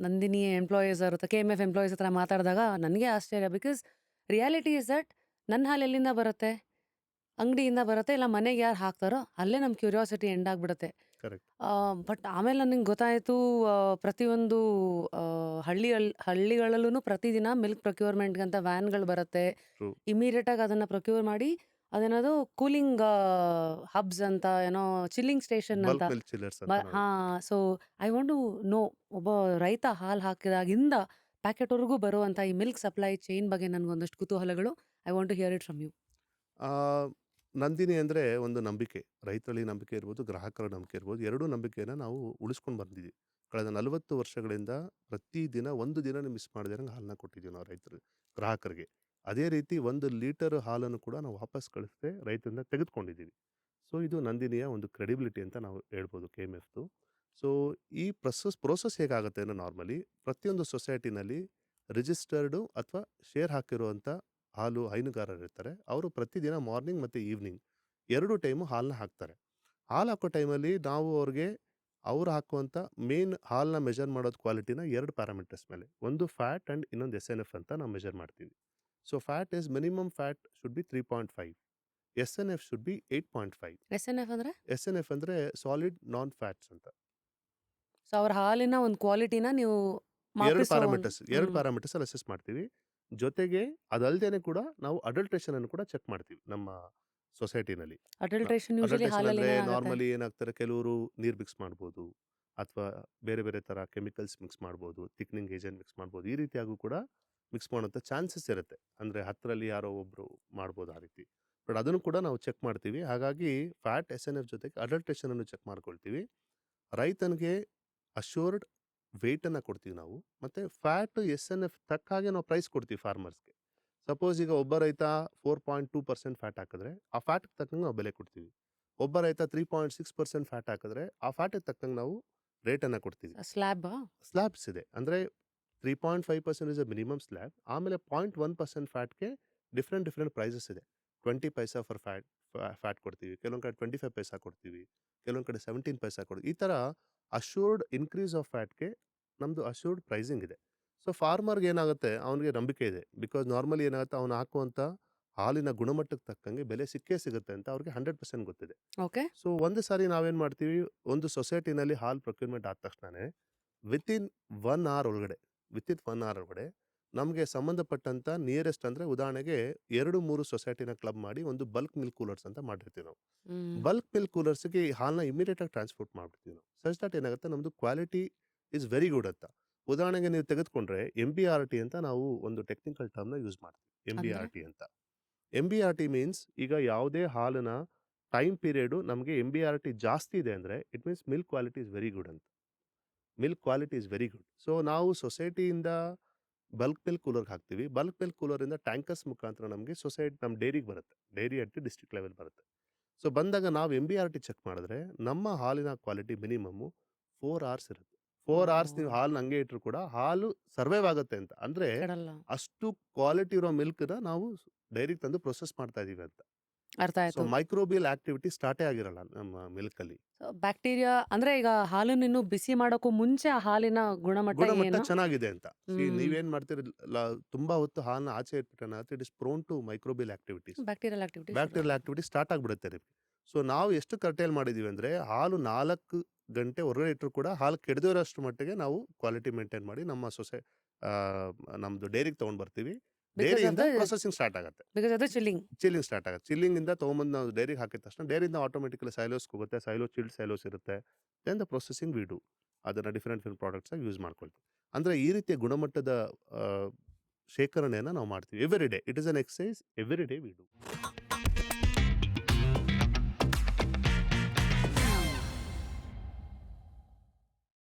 Nandini employees ಅವ್ರ ಹತ್ರ KMF employees ಹತ್ರ ಮಾತಾಡಿದಾಗ ನನಗೆ ಆಶ್ಚರ್ಯ. ಬಿಕಾಸ್ ರಿಯಾಲಿಟಿ ಇಸ್ ದಟ್ ನನ್ನ ಹಾಲು ಎಲ್ಲಿಂದ ಬರುತ್ತೆ, ಅಂಗಡಿಯಿಂದ ಬರುತ್ತೆ, ಇಲ್ಲ ಮನೆಗೆ ಯಾರು ಹಾಕ್ತಾರೋ ಅಲ್ಲೇ ನಮ್ಮ ಕ್ಯೂರಿಯಾಸಿಟಿ ಎಂಡ್ ಆಗಿಬಿಡುತ್ತೆ. ಕರೆಕ್ಟ್. ಬಟ್ ಆಮೇಲೆ ನನಗೆ ಗೊತ್ತಾಯಿತು, ಪ್ರತಿಯೊಂದು ಹಳ್ಳಿಗಳಲ್ಲೂ ಪ್ರತಿದಿನ ಮಿಲ್ಕ್ ಪ್ರೊಕ್ಯೂರ್ಮೆಂಟ್ಗಂತ ವ್ಯಾನ್ಗಳು ಬರುತ್ತೆ. ಟ್ರೂ. ಇಮಿಡಿಯೇಟಾಗಿ ಅದನ್ನು ಪ್ರೊಕ್ಯೂರ್ ಮಾಡಿ ಅದೇನದು ಕೂಲಿಂಗ್ ಹಬ್ಸ್ ಅಂತ, ಏನೋ ಚಿಲ್ಲಿಂಗ್ ಸ್ಟೇಷನ್ ಬಲ್ಕ್ ಅಂತ. ಮಿಲ್ಕ್ ಚಿಲ್ಲರ್ಸ್ ಅಂತ ನೋಡಿ. So I want to know, ಒಬ್ಬ ರೈತ ಹಾಲು ಹಾಕಿದಾಗಿಂದ ಪ್ಯಾಕೆಟ್ವರೆಗೂ ಬರುವಂಥ ಈ ಮಿಲ್ಕ್ ಸಪ್ಲೈ ಚೈನ್ ಬಗ್ಗೆ ನನಗೊಂದಷ್ಟು ಕುತೂಹಲಗಳು. I want to hear it from you. ಆ, ನಂದಿನಿ ಅಂದರೆ ಒಂದು ನಂಬಿಕೆ, ರೈತರಲ್ಲಿ ನಂಬಿಕೆ ಇರ್ಬೋದು, ಗ್ರಾಹಕರ ನಂಬಿಕೆ ಇರ್ಬೋದು, ಎರಡೂ ನಂಬಿಕೆಯನ್ನು ನಾವು ಉಳಿಸ್ಕೊಂಡು ಬಂದಿದ್ದೀವಿ. ಕಳೆದ 40 ವರ್ಷಗಳಿಂದ ಪ್ರತಿದಿನ ಒಂದು ದಿನ ಮಿಸ್ ಮಾಡಿದಂಗೆ ಹಾಲನ್ನ ಕೊಟ್ಟಿದ್ದೀವಿ ನಾವು ರೈತರು, ಗ್ರಾಹಕರಿಗೆ. ಅದೇ ರೀತಿ 1 ಲೀಟರ್ ಹಾಲನ್ನು ಕೂಡ ನಾವು ವಾಪಸ್ ಕಳಿಸದೆ ರೈತರಿಂದ ತೆಗೆದುಕೊಂಡಿದ್ದೀವಿ. ಸೊ ಇದು ನಂದಿನಿಯ ಒಂದು ಕ್ರೆಡಿಬಿಲಿಟಿ ಅಂತ ನಾವು ಹೇಳ್ಬೋದು KMFದು. ಸೊ ಈ ಪ್ರೋಸೆಸ್ ಹೇಗಾಗುತ್ತೆ ಅಂದರೆ, ನಾರ್ಮಲಿ ಪ್ರತಿಯೊಂದು ಸೊಸೈಟಿನಲ್ಲಿ ರಿಜಿಸ್ಟರ್ಡು ಅಥವಾ ಶೇರ್ ಹಾಕಿರುವಂಥ ಹಾಲು ಹೈನುಗಾರರು ಇರ್ತಾರೆ. ಅವರು ಪ್ರತಿದಿನ ಮಾರ್ನಿಂಗ್ ಮತ್ತು ಈವ್ನಿಂಗ್ 2 ಟೈಮು ಹಾಲನ್ನ ಹಾಕ್ತಾರೆ. ಹಾಲು ಹಾಕೋ ಟೈಮಲ್ಲಿ ನಾವು ಅವ್ರು ಹಾಕುವಂಥ ಮೇನ್ ಹಾಲನ್ನ ಮೆಜರ್ ಮಾಡೋದು ಕ್ವಾಲಿಟಿನ 2 ಪ್ಯಾರಾಮೀಟರ್ಸ್ ಮೇಲೆ, ಒಂದು ಫ್ಯಾಟ್ ಆ್ಯಂಡ್ ಇನ್ನೊಂದು SNF ಅಂತ ನಾವು ಮೆಜರ್ ಮಾಡ್ತೀವಿ. So fat is minimum fat should be 3.5, SNF should be 8.5. SNF ಅಂದರೆ SNF ಅಂದರೆ ಸಾಲಿಡ್ ನಾನ್ ಫ್ಯಾಟ್ಸ್ ಅಂತ. ಸೊ ಅವ್ರ ಹಾಲಿನ ಒಂದು ಕ್ವಾಲಿಟಿನ ನೀವು 2 ಮಾಪಿಸೋ ಪ್ಯಾರಾಮೀಟರ್ಸ್ ಅಲ್ಲಿ ಅಸೆಸ್ ಮಾಡ್ತೀವಿ. ಜೊತೆಗೆ ಅದಲ್ದೇನೆ ಕೂಡ ನಾವು ಅಡಲ್ಟ್ರೇಷನ್ ಅನ್ನು ಕೂಡ ಚೆಕ್ ಮಾಡ್ತೀವಿ ನಮ್ಮ ಸೊಸೈಟಿನಲ್ಲಿ. ಅಡಲ್ಟ್ರೇಷನ್ ಯೂಶಲಿ ಅಡಲ್ಟ್ರೇಷನ್ ಹಾಲಲ್ಲಿ ಅಂದರೆ ಏನಾಗುತ್ತೆ? ನಾರ್ಮಲಿ ಏನಾಗ್ತಾರೆ, ಕೆಲವರು ನೀರು ಮಿಕ್ಸ್ ಮಾಡ್ಬೋದು, ಅಥವಾ ಬೇರೆ ಬೇರೆ ಥರ ಕೆಮಿಕಲ್ಸ್ ಮಿಕ್ಸ್ ಮಾಡ್ಬೋದು, ಥಿಕ್ನಿಂಗ್ ಏಜೆಂಟ್ ಮಿಕ್ಸ್ ಮಾಡ್ಬೋದು. ಈ ರೀತಿಯಾಗೂ ಕೂಡ ಮಿಕ್ಸ್ ಮಾಡೋಂಥ ಚಾನ್ಸಸ್ ಇರುತ್ತೆ. ಅಂದರೆ ಹತ್ತರಲ್ಲಿ ಯಾರೋ ಒಬ್ಬರು ಮಾಡ್ಬೋದು ಆ ರೀತಿ. ಬಟ್ ಅದನ್ನು ಕೂಡ ನಾವು ಚೆಕ್ ಮಾಡ್ತೀವಿ. ಹಾಗಾಗಿ ಫ್ಯಾಟ್ SNF ಜೊತೆಗೆ ಅಡಲ್ಟ್ರೇಷನ್ ಅನ್ನು ಚೆಕ್ ಮಾಡ್ಕೊಳ್ತೀವಿ. ರೈತನಿಗೆ ಅಶ್ಯೂರ್ಡ್ ವೆಯ್ಟನ್ನು ಕೊಡ್ತೀವಿ ನಾವು, ಮತ್ತು ಫ್ಯಾಟ್ SNF ತಕ್ಕ ಹಾಗೆ ನಾವು ಪ್ರೈಸ್ ಕೊಡ್ತೀವಿ ಫಾರ್ಮರ್ಸ್ಗೆ. ಸಪೋಸ್ ಈಗ ಒಬ್ಬ ರೈತ 4.2% ಫ್ಯಾಟ್ ಹಾಕಿದ್ರೆ ಆ ಫ್ಯಾಟ್ಗೆ ತಕ್ಕಂಗೆ ನಾವು ಬೆಲೆ ಕೊಡ್ತೀವಿ. ಒಬ್ಬ ರೈತ 3.6% ಫ್ಯಾಟ್ ಹಾಕಿದ್ರೆ ಆ ಫ್ಯಾಟಿಗೆ ತಕ್ಕಂಗೆ ನಾವು ರೇಟನ್ನು ಕೊಡ್ತೀವಿ. ಸ್ಲ್ಯಾಬ್ಸ್ ಇದೆ, ಅಂದರೆ 3.5% ಇಸ್ ಅ ಮಿನಿಮಮ್ ಸ್ಲ್ಯಾಬ್. ಆಮೇಲೆ 0.1% ಫ್ಯಾಟ್ಗೆ ಡಿಫ್ರೆಂಟ್ ಪ್ರೈಸಸ್ ಇದೆ. 20 ಪೈಸಾ ಫಾರ್ ಫ್ಯಾಟ್ ಕೊಡ್ತೀವಿ, ಕೆಲವೊಂದು ಕಡೆ 25 ಪೈಸಾ ಕೊಡ್ತೀವಿ, ಕೆಲವೊಂದು ಕಡೆ 17 ಪೈಸಾ ಕೊಡ್ತೀವಿ. ಈ ಥರ ಅಶ್ಯೂರ್ಡ್ ಇನ್ಕ್ರೀಸ್ ಆಫ್ ಫ್ಯಾಟ್ಗೆ ನಮ್ಮದು ಅಶ್ಯೂರ್ಡ್ ಪ್ರೈಸಿಂಗ್ ಇದೆ. ಸೊ ಫಾರ್ಮರ್ಗೆ ಏನಾಗುತ್ತೆ, ಅವನಿಗೆ ನಂಬಿಕೆ ಇದೆ. ಬಿಕಾಸ್ ನಾರ್ಮಲಿ ಏನಾಗುತ್ತೆ, ಅವನು ಹಾಕುವಂಥ ಹಾಲಿನ ಗುಣಮಟ್ಟಕ್ಕೆ ತಕ್ಕಂಗೆ ಬೆಲೆ ಸಿಗುತ್ತೆ ಅಂತ ಅವ್ರಿಗೆ 100% ಗೊತ್ತಿದೆ. ಓಕೆ. ಸೊ ಒಂದು ಸಾರಿ ನಾವೇನು ಮಾಡ್ತೀವಿ, ಒಂದು ಸೊಸೈಟಿನಲ್ಲಿ ಹಾಲು ಪ್ರೊಕ್ಯೂರ್ಮೆಂಟ್ ಆದ ತಕ್ಷಣವೇ ವಿತಿನ್ 1 hour ಒಳಗಡೆ ನಮಗೆ ಸಂಬಂಧಪಟ್ಟಂಥ ನಿಯರೆಸ್ಟ್, ಅಂದರೆ ಉದಾಹರಣೆಗೆ 2-3 ಸೊಸೈಟಿನ ಕ್ಲಬ್ ಮಾಡಿ ಒಂದು ಬಲ್ಕ್ ಮಿಲ್ಕ್ ಕೂಲರ್ಸ್ ಅಂತ ಮಾಡಿರ್ತೀವಿ ನಾವು. ಬಲ್ಕ್ ಮಿಲ್ಕ್ ಕೂಲರ್ಸ್ಗೆ ಈ ಹಾಲನ್ನ ಇಮಿಡಿಯೇಟಾಗಿ ಟ್ರಾನ್ಸ್ಪೋರ್ಟ್ ಮಾಡ್ಬಿಡ್ತೀವಿ ನಾವು. ಸಚ್ ದಟ್ ಏನಾಗುತ್ತೆ, ನಮ್ಮದು ಕ್ವಾಲಿಟಿ ಇಸ್ ವೆರಿ ಗುಡ್ ಅಂತ. ಉದಾಹರಣೆಗೆ ನೀವು ತೆಗೆದುಕೊಂಡ್ರೆ MBRT ಅಂತ ನಾವು ಒಂದು ಟೆಕ್ನಿಕಲ್ ಟರ್ಮ್ನ ಯೂಸ್ ಮಾಡ್ತೀವಿ. MBRT ಅಂತ. MBRT ಮೀನ್ಸ್, ಈಗ ಯಾವುದೇ ಹಾಲಿನ ಟೈಮ್ ಪೀರಿಯಡು ನಮಗೆ MBRT ಜಾಸ್ತಿ ಇದೆ ಅಂದರೆ it means milk quality is very good ಅಂತ. Milk quality is very good. So ನಾವು ಸೊಸೈಟಿಯಿಂದ ಬಲ್ಕ್ ಮಿಲ್ಕ್ ಕೂಲರ್ಗೆ ಹಾಕ್ತೀವಿ. ಬಲ್ಕ್ ಮಿಲ್ಕ್ ಕೂಲರಿಂದ ಟ್ಯಾಂಕರ್ಸ್ ಮುಖಾಂತರ ನಮಗೆ ನಮ್ಮ ಡೈರಿಗೆ ಬರುತ್ತೆ. ಡೈರಿ ಅಟ್ ಡಿಸ್ಟ್ರಿಕ್ಟ್ ಲೆವೆಲ್ ಬರುತ್ತೆ. ಸೊ ಬಂದಾಗ ನಾವು MBRT ಚೆಕ್ ಮಾಡಿದ್ರೆ ನಮ್ಮ ಹಾಲಿನ ಕ್ವಾಲಿಟಿ ಮಿನಿಮಮ್ಮು 4 hours ಇರುತ್ತೆ. 4 hours ನೀವು ಹಾಲನ್ನ ಹಂಗೆ ಇಟ್ಟರು ಕೂಡ ಹಾಲು ಸರ್ವೈವ್ ಆಗುತ್ತೆ ಅಂತ. ಅಂದರೆ ಅಷ್ಟು ಕ್ವಾಲಿಟಿ ಇರೋ ಮಿಲ್ಕ್ನ ನಾವು ಡೈರಿಗೆ ತಂದು ಪ್ರೊಸೆಸ್ ಮಾಡ್ತಾ ಇದೀವಿ ಅಂತ. ಅರ್ಥ ಸೊ ಆಯ್ತು. ಮೈಕ್ರೋಬಿಯಲ್ ಆಕ್ಟಿವಿಟಿ ಸ್ಟಾರ್ಟೇ ಆಗಿರಲ್ಲ ನಮ್ಮ ಮಿಲ್ಕಲ್ಲಿ. ಬ್ಯಾಕ್ಟೀರಿಯಾ ಅಂದ್ರೆ ಈಗ ಹಾಲನ್ನು ಇನ್ನು ಬಿಸಿ ಮಾಡೋಕ್ಕೂ ಮುಂಚೆ ಆ ಹಾಲಿನ ಗುಣಮಟ್ಟ ಏನು? ಚೆನ್ನಾಗಿದೆ ಅಂತ. ನೀವೇನ್ ಮಾಡ್ತೀರಿ, ತುಂಬಾ ಹೊತ್ತು ಹಾಲನ್ನ ಆಚೆ ಇಟ್ಬಿಟ್ರೆ it is prone to microbial activities, bacterial activity start ಆಗ್ಬಿಡುತ್ತೆ ನಿಮಗೆ. ಸೊ ನಾವು ಎಷ್ಟು ಕರ್ಟೇಲ್ ಮಾಡಿದೀವಿ ಅಂದ್ರೆ, ಹಾಲು 4 ಗಂಟೆ ಹೊರಗಡೆ ಇಟ್ಟರು ಕೂಡ ಹಾಲು ಕೆಡದೇ ಇರೋಷ್ಟು ಮಟ್ಟಿಗೆ ನಾವು ಕ್ವಾಲಿಟಿ ಮೇಂಟೈನ್ ಮಾಡಿ ನಮ್ಮ ನಮ್ದು ಡೈರಿಗೆ ತಗೊಂಡ್ ಬರ್ತೀವಿ. ಡೈರಿಯಿಂದ ಪ್ರೊಸೆಸಿಂಗ್ ಸ್ಟಾರ್ಟ್ ಆಗುತ್ತೆ, ಚಿಲ್ಲಿಂಗ್ ಸ್ಟಾರ್ಟ್ ಆಗುತ್ತೆ. ಚಿಲ್ಲಿಂಗ್ ಇಂದ ತಗೊಂಬಂದು ನಾವು ಡೈರಿಗೆ ಹಾಕಿದ ತಕ್ಷಣ ಡೈರಿಯಿಂದ ಆಟೋಮೆಟಿಕಲಿ ಸೈಲೋಸ್ ಹೋಗುತ್ತೆ. ಚಿಲ್ಡ್ ಸೈಲೋಸ್ ಇರುತ್ತೆ. Then the processing we do, ಅದನ್ನ ಡಿಫರೆಂಟ್ ಪ್ರಾಡಕ್ಟ್ಸ್ ಆಗಿ ಯೂಸ್ ಮಾಡ್ಕೊಳ್ತೀವಿ. ಅಂದ್ರೆ ಈ ರೀತಿಯ ಗುಣಮಟ್ಟದ ಶೇಖರಣೆಯನ್ನು ನಾವು ಮಾಡ್ತೀವಿ every day. It is an exercise every day we do.